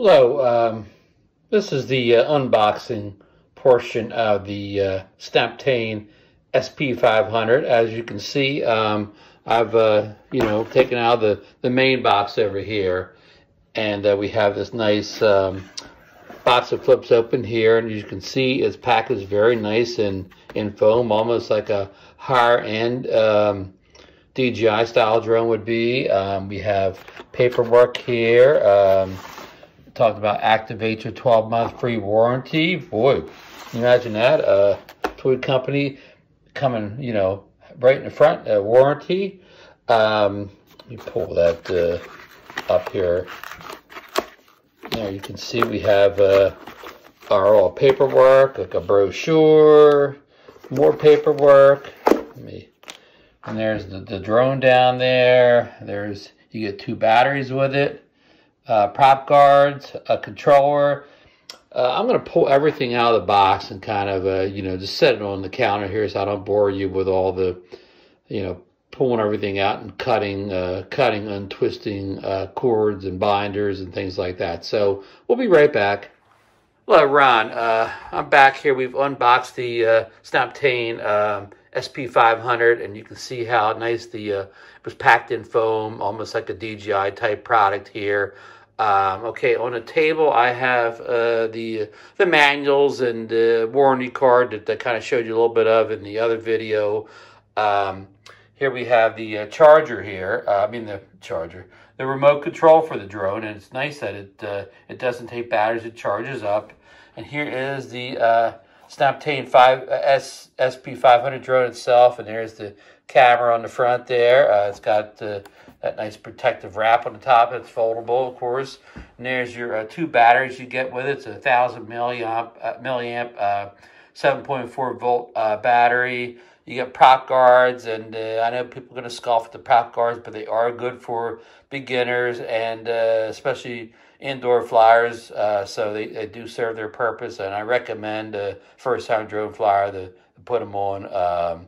Hello, this is the unboxing portion of the Snaptain SP500. As you can see, I've taken out the main box over here, and we have this nice box that flips open here, and you can see it's packaged very nice in foam, almost like a higher end DJI style drone would be. We have paperwork here. Talked about activate your 12-month free warranty. Boy, can you imagine that? Toy company coming, right in the front, warranty. Let me pull that up here. There you can see we have our all paperwork, like a brochure, more paperwork. And there's the drone down there. You get 2 batteries with it. Prop guards, a controller. I'm going to pull everything out of the box and kind of, just set it on the counter here so I don't bore you with all the, pulling everything out and cutting, untwisting cords and binders and things like that. So we'll be right back. Hello, Ron. I'm back here. We've unboxed the Snaptain SP500, and you can see how nice it was packed in foam, almost like a DJI type product here. Okay, on the table I have the manuals and the warranty card that I kind of showed you a little bit of in the other video. Here we have the charger here. The remote control for the drone, and it's nice that it doesn't take batteries; it charges up. And here is the Snaptain SP500 drone itself, and there's the camera on the front there. It's got that nice protective wrap on the top. It's foldable, of course. And there's your 2 batteries you get with it. It's a 1,000 milliamp 7.4 volt battery. You get prop guards, and I know people are going to scoff at the prop guards, but they are good for beginners and especially indoor flyers, so they do serve their purpose, and I recommend a first-time drone flyer to put them on.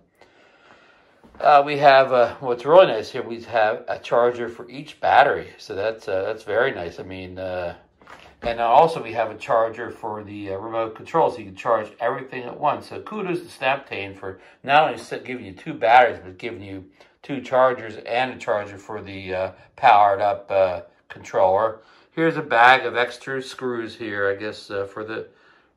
We have what's really nice here. We have a charger for each battery, so that's very nice. And also we have a charger for the remote control, so you can charge everything at once. So kudos to Snaptain for not only giving you 2 batteries, but giving you 2 chargers and a charger for the powered-up controller. Here's a bag of extra screws here, I guess, for the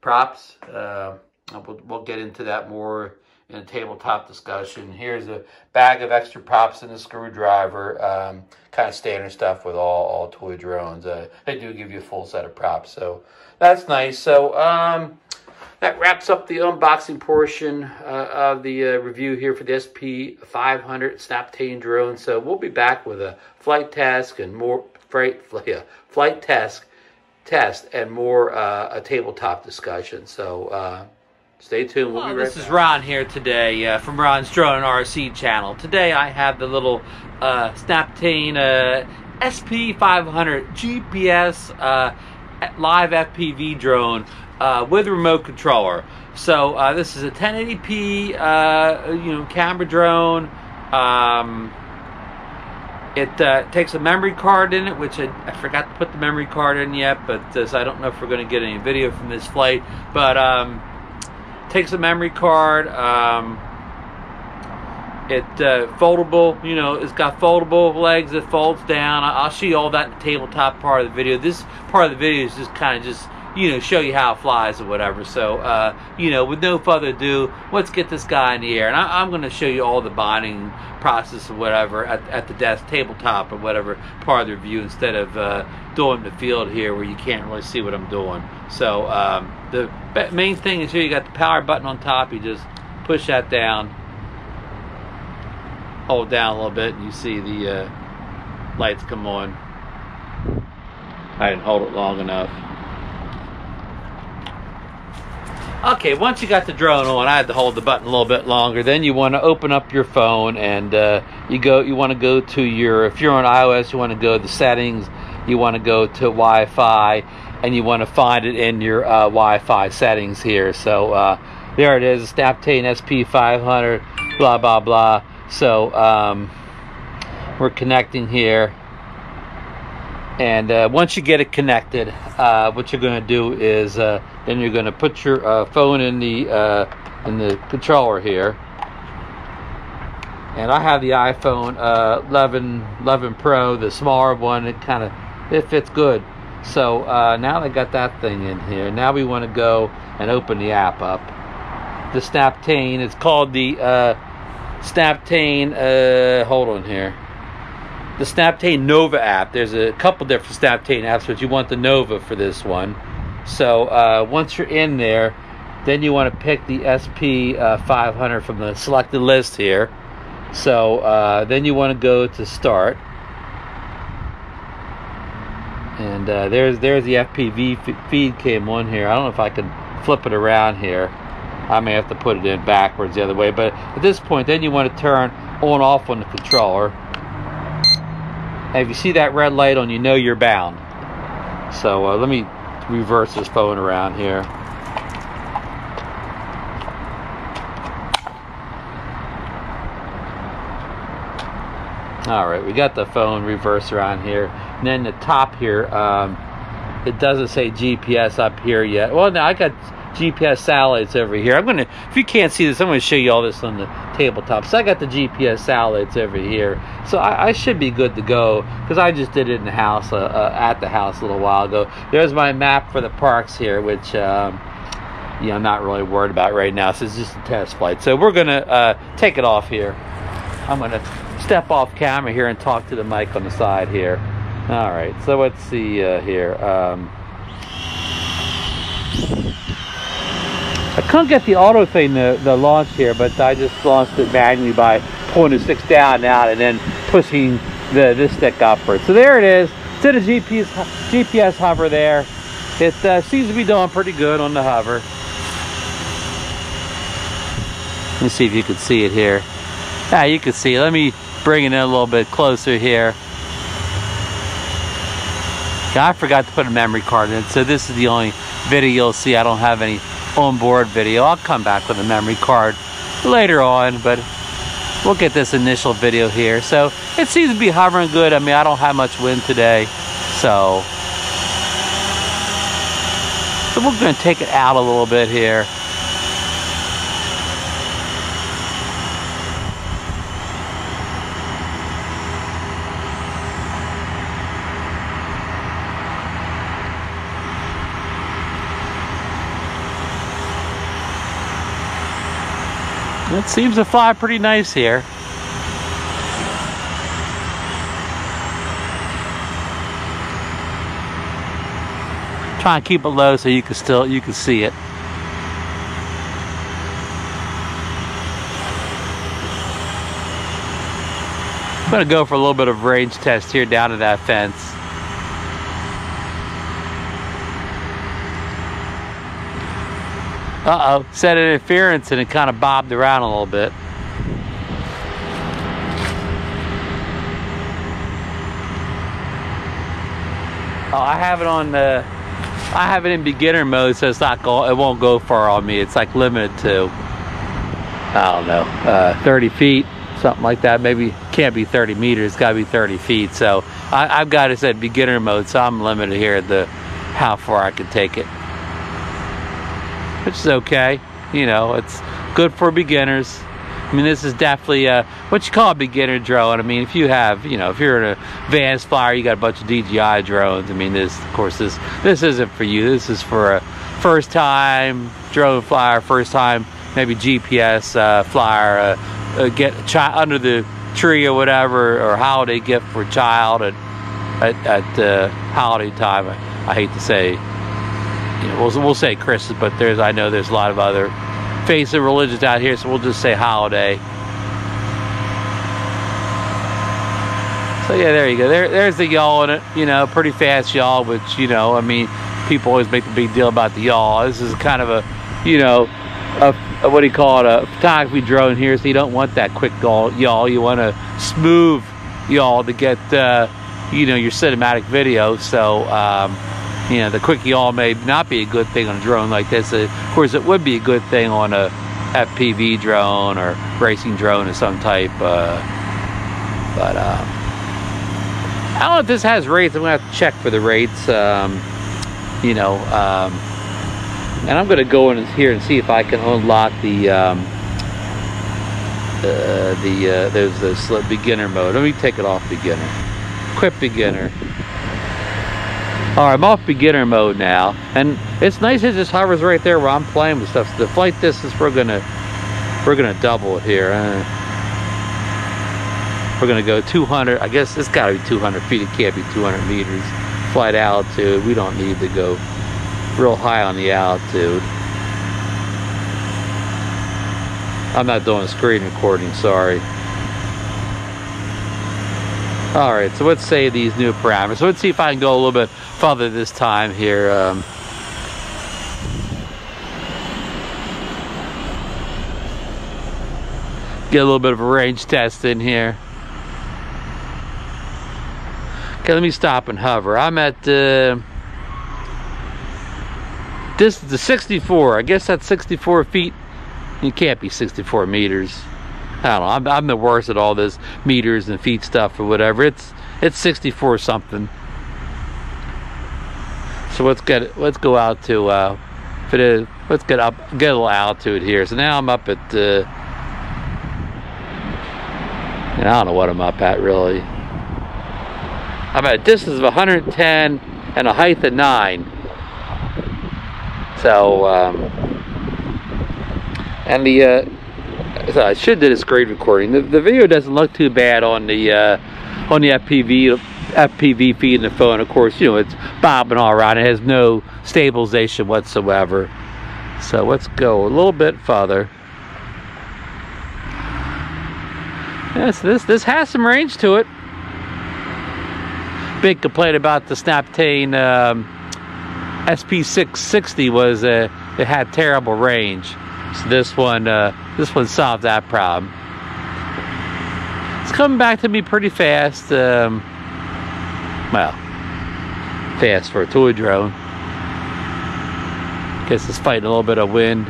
props. We'll get into that more in a tabletop discussion. Here's a bag of extra props and a screwdriver, kind of standard stuff with all toy drones. They do give you a full set of props, so that's nice. So that wraps up the unboxing portion of the review here for the SP500 Snaptain drone. So we'll be back with a flight test and more flight test and more a tabletop discussion. So stay tuned. We'll be right back. This is Ron here today from Ron's Drone and RC channel. Today I have the little Snaptain SP500 GPS live FPV drone with remote controller. So this is a 1080p camera drone. It takes a memory card in it, which I forgot to put the memory card in yet, but so I don't know if we're going to get any video from this flight. But takes a memory card. Foldable, it's got foldable legs that folds down. I'll show you all that in the tabletop part of the video. This part of the video is just kind of show you how it flies or whatever. So, with no further ado, let's get this guy in the air. And I'm going to show you all the bonding process or whatever at the desk, tabletop or whatever part of the review, instead of doing the field here where you can't really see what I'm doing. So, the main thing is here you got the power button on top. You just push that down, hold down a little bit, and you see the lights come on. I didn't hold it long enough. Okay, once you got the drone on, I had to hold the button a little bit longer. Then you want to open up your phone, and you want to go to if you're on iOS, you want to go to the settings. You want to go to Wi-Fi, and you want to find it in your Wi-Fi settings here. So there it is, Snaptain SP500, blah blah blah. So we're connecting here. And once you get it connected, what you're going to do is then you're going to put your phone in the controller here. And I have the iPhone 11 Pro, the smaller one. It fits good. So now I got that thing in here. Now we want to go and open the app up. The Snaptain. It's called the Snaptain. Hold on here. The Snaptain Nova app. There's a couple different Snaptain apps, but you want the Nova for this one. So once you're in there, then you want to pick the SP500 from the selected list here. So then you want to go to Start, and there's the FPV feed came on here. I don't know if I can flip it around here. I may have to put it in backwards the other way, but at this point, then you want to turn on off on the controller. And if you see that red light on, you know you're bound. So let me reverse this phone around here. All right, we got the phone reversed around here. And then the top here, it doesn't say GPS up here yet. Well, no, I got GPS satellites over here. If you can't see this, I'm gonna show you all this on the tabletop. So I got the GPS satellites over here. So I should be good to go, because I just did it in the house, at the house a little while ago. There's my map for the parks here, which, you know, I'm not really worried about right now. So it's just a test flight. So we're gonna take it off here. I'm gonna step off camera here and talk to the mic on the side here. All right, so let's see here. I couldn't get the auto thing to launch here, but I just launched it manually by pulling the sticks down and out and then pushing this stick upward. So there it is. It's in a GPS hover there. It seems to be doing pretty good on the hover. Let me see if you can see it here. Yeah, you can see it. Let me bring it in a little bit closer here. I forgot to put a memory card in, so this is the only video you'll see. I don't have any onboard video. I'll come back with a memory card later on, but we'll get this initial video here. So it seems to be hovering good. I mean, I don't have much wind today, so we're going to take it out a little bit here. It seems to fly pretty nice here. Try and keep it low so you can see it. I'm gonna go for a little bit of range test here down to that fence. Uh-oh, set an interference and it kind of bobbed around a little bit. Oh, I have it on I have it in beginner mode, so it won't go far on me. It's like limited to, I don't know, 30 feet, something like that. Maybe can't be 30 meters, it's gotta be 30 feet. So I've got it set beginner mode, so I'm limited here at how far I can take it. Which is okay, you know, it's good for beginners. I mean, this is definitely what you call a beginner drone. I mean, if you have, you know, if you're an advanced flyer, you got a bunch of DJI drones. I mean, this, of course, this isn't for you. This is for a first-time drone flyer, first-time maybe GPS flyer, get a child under the tree or whatever, or holiday gift for a child at holiday time. I hate to say. You know, we'll say Christmas, but I know there's a lot of other faiths and religions out here, so we'll just say holiday. So yeah, there you go. There's the yaw in it. You know, pretty fast yaw, which, you know, I mean, people always make a big deal about the yaw. This is kind of a, you know, what do you call it? A photography drone here, so you don't want that quick yaw. You want a smooth yaw to get, you know, your cinematic video. So, you know, the quick yaw may not be a good thing on a drone like this. Of course, it would be a good thing on a FPV drone or racing drone of some type. I don't know if this has rates. I'm gonna have to check for the rates. You know, and I'm gonna go in here and see if I can unlock there's this beginner mode. Let me take it off beginner. Quit beginner. All right, I'm off beginner mode now, and it's nice. It just hovers right there where I'm playing with stuff. So the flight distance we're gonna double it here. We're gonna go 200. I guess it's gotta be 200 feet. It can't be 200 meters. Flight altitude. We don't need to go real high on the altitude. I'm not doing screen recording, sorry. All right, so let's save these new parameters. So let's see if I can go a little bit further this time here. Get a little bit of a range test in here. Okay, let me stop and hover. I'm at this is the 64. I guess that's 64 feet. It can't be 64 meters. I don't know. I'm the worst at all this meters and feet stuff or whatever. It's 64 something. So let's go out to if it is, let's get a little altitude here. So now I'm up at and I don't know what I'm up at really. I'm at a distance of 110 and a height of 9. So and so I should do the screen recording. The video doesn't look too bad on the FPV feed in the phone. Of course, you know, it's bobbing all around. It has no stabilization whatsoever. So let's go a little bit further. Yes, this has some range to it. Big complaint about the Snaptain SP500 was it had terrible range. So this one solved that problem. It's coming back to me pretty fast. Well, fast for a toy drone. Guess it's fighting a little bit of wind.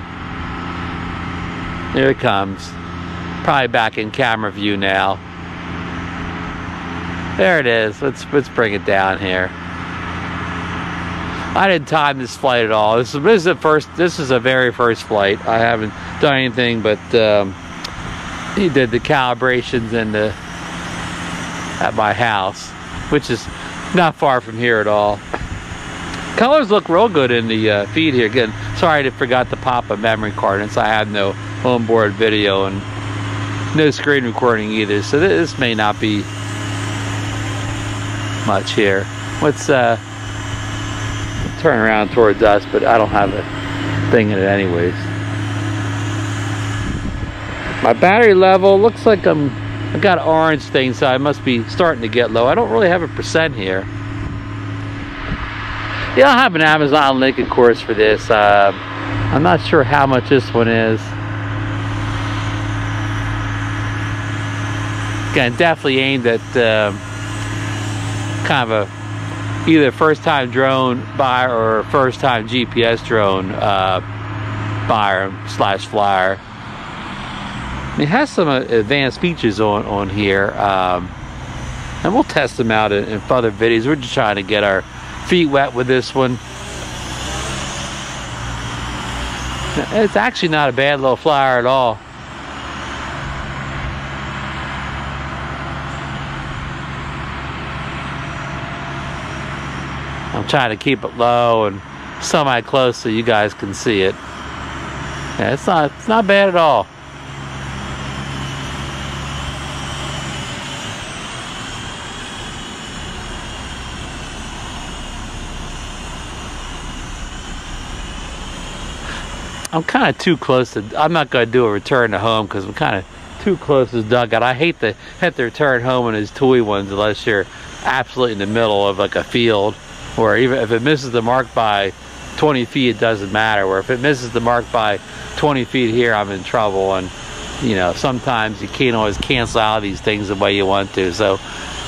There it comes. Probably back in camera view now. There it is. Let's bring it down here. I didn't time this flight at all. This is the very first flight. I haven't done anything but he did the calibrations at my house, which is not far from here at all. Colors look real good in the feed here. Again, sorry I forgot to pop a memory card, and so I have no onboard video and no screen recording either. So this may not be much here. Let's turn around towards us, but I don't have a thing in it anyways. My battery level looks like I got an orange thing, so I must be starting to get low. I don't really have a percent here. Yeah, I have an Amazon link, of course, for this. I'm not sure how much this one is. Again, definitely aimed at kind of a either first-time drone buyer or first-time GPS drone buyer / flyer. It has some advanced features on here, and we'll test them out in further videos. We're just trying to get our feet wet with this one. It's actually not a bad little flyer at all. I'm trying to keep it low and semi-close so you guys can see it. Yeah, it's not bad at all. I'm kind of too close to, I'm not going to do a return to home because I'm kind of too close to the dugout. I hate to have to return home in his toy ones unless you're absolutely in the middle of like a field, or even if it misses the mark by 20 feet, it doesn't matter. Or if it misses the mark by 20 feet here, I'm in trouble. And you know, sometimes you can't always cancel out these things the way you want to. So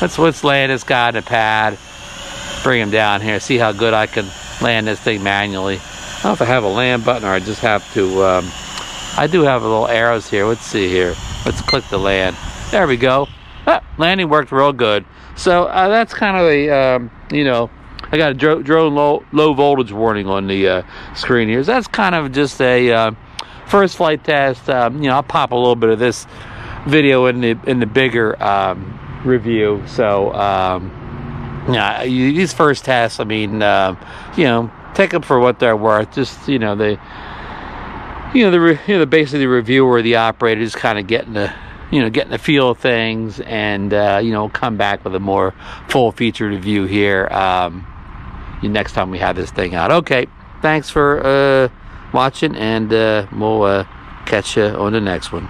let's land this guy in a pad, bring him down here, see how good I can land this thing manually. I don't know if I have a land button or I just have to, I do have a little arrows here. Let's see here. Let's click the land. There we go. landing worked real good. So that's kind of a, you know, I got a drone low voltage warning on the screen here. So that's kind of just a first flight test. You know, I'll pop a little bit of this video in the bigger review. So yeah, these first tests, I mean, you know, take them for what they're worth. Just, you know, basically the reviewer or the operator is kind of getting the, you know, getting the feel of things, and you know, come back with a more full featured review here next time we have this thing out. Okay, thanks for watching, and we'll catch you on the next one.